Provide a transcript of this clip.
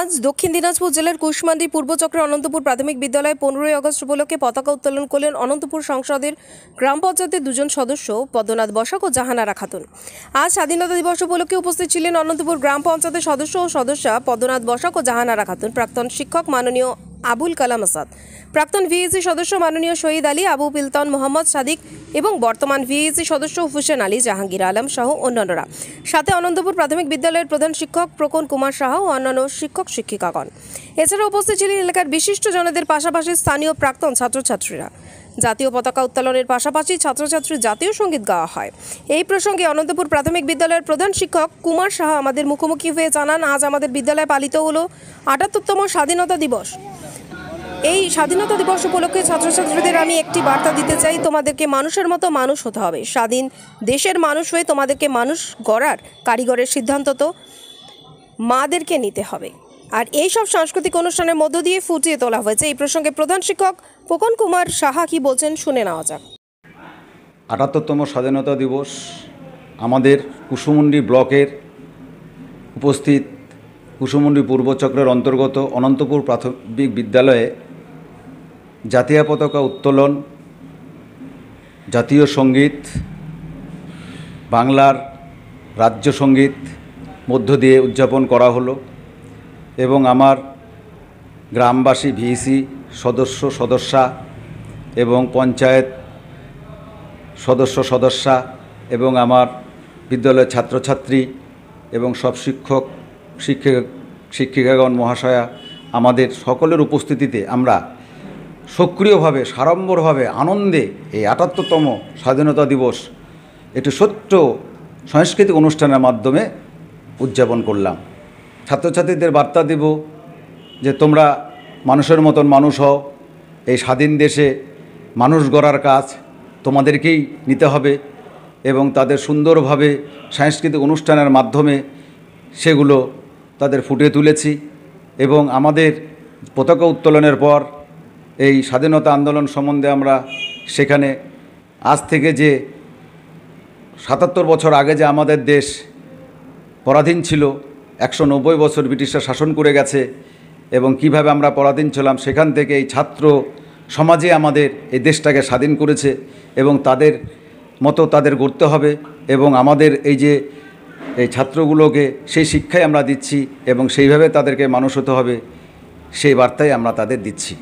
আজ দক্ষিণ দিনাজপুর জেলার কুশমান্ডি পূর্বচক্রের অনন্তপুর প্রাথমিক বিদ্যালয়ে 15ই আগস্ট উপলক্ষে পতাকা উত্তোলন করলেন অনন্তপুর সংসদের গ্রাম পঞ্চায়েতের দুজন সদস্য পদ্মনাথ বসাক ও জাহানারা খাতুন। আজ স্বাধীনতা দিবস উপলক্ষে উপস্থিত ছিলেন অনন্তপুর গ্রাম পঞ্চায়েতের সদস্য ও সদস্যা পদ্মনাথ বসাক ও জাহানারা খাতুন, প্রাক্তন শিক্ষক মাননীয় আবুল কালাম আসাদ, প্রাক্তন ভিএসি সদস্য মাননীয় শহীদ আলী আবু পিলতন মোহাম্মদ সাদিক এবং বর্তমান ভিএসি সদস্য হুসেন আলী জাহাঙ্গীর আলম সহ অন্যান্যরা। সাথে অনন্তপুর প্রাথমিক বিদ্যালয়ের প্রধান শিক্ষক প্রকন কুমার সাহা ও অন্যান্য শিক্ষক শিক্ষিকাগণ। এছাড়া উপস্থিত ছিলেন এলাকার বিশিষ্ট জনদের পাশাপাশি স্থানীয় প্রাক্তন ছাত্রছাত্রীরা। জাতীয় পতাকা উত্তোলনের পাশাপাশি ছাত্রছাত্রীর জাতীয় সঙ্গীত গাওয়া হয়। এই প্রসঙ্গে অনন্তপুর প্রাথমিক বিদ্যালয়ের প্রধান শিক্ষক কুমার সাহা আমাদের মুখোমুখি হয়ে জানান, আজ আমাদের বিদ্যালয়ে পালিত হলো ৭৮তম স্বাধীনতা দিবস। এই স্বাধীনতা দিবস উপলক্ষে ছাত্রছাত্রীদের আমি একটি বার্তা দিতে চাই, তোমাদেরকে মানুষের মতো মানুষ হতে হবে। স্বাধীন দেশের মানুষ হয়ে তোমাদেরকে মানুষ গড়ার কারিগরের সিদ্ধান্ত তো মাদেরকে নিতে হবে। আর এই সব সাংস্কৃতিক অনুষ্ঠানের মধ্য দিয়ে ফুটিয়ে তোলা হয়েছে। এই প্রসঙ্গে প্রধান শিক্ষক প্রকন কুমার সাহা কি বলছেন শুনে নেওয়া যাক। ৭৮তম স্বাধীনতা দিবস আমাদের কুশমুন্ডি ব্লকের উপস্থিত কুশমুন্ডি পূর্বচক্রের অন্তর্গত অনন্তপুর প্রাথমিক বিদ্যালয়ে জাতীয় পতাকা উত্তোলন, জাতীয় সঙ্গীত, বাংলার রাজ্য সঙ্গীত মধ্য দিয়ে উদযাপন করা হলো এবং আমার গ্রামবাসী ভিসি সদস্য সদস্যা এবং পঞ্চায়েত সদস্য সদস্যা এবং আমার বিদ্যালয়ের ছাত্রছাত্রী এবং সব শিক্ষিকাগণ মহাশয়া আমাদের সকলের উপস্থিতিতে আমরা সক্রিয়ভাবে সাড়ম্বরভাবে আনন্দে এই ৭৮তম স্বাধীনতা দিবস একটি ছোট্ট সাংস্কৃতিক অনুষ্ঠানের মাধ্যমে উদযাপন করলাম। ছাত্রছাত্রীদের বার্তা দেব যে তোমরা মানুষের মতন মানুষ হও। এই স্বাধীন দেশে মানুষ গড়ার কাজ তোমাদেরকেই নিতে হবে এবং তাদের সুন্দরভাবে সাংস্কৃতিক অনুষ্ঠানের মাধ্যমে সেগুলো তাদের ফুটিয়ে তুলেছি এবং আমাদের পতাকা উত্তোলনের পর এই স্বাধীনতা আন্দোলন সম্বন্ধে আমরা সেখানে আজ থেকে যে ৭৭ বছর আগে যে আমাদের দেশ পরাধীন ছিল, ১৯০ বছর ব্রিটিশরা শাসন করে গেছে এবং কিভাবে আমরা পরাধীন ছিলাম, সেখান থেকে এই ছাত্র সমাজে আমাদের এই দেশটাকে স্বাধীন করেছে এবং তাদের মতো তাদের গড়তে হবে এবং আমাদের এই যে এই ছাত্রগুলোকে সেই শিক্ষাই আমরা দিচ্ছি এবং সেইভাবে তাদেরকে মানুষ হতে হবে, সেই বার্তাই আমরা তাদের দিচ্ছি।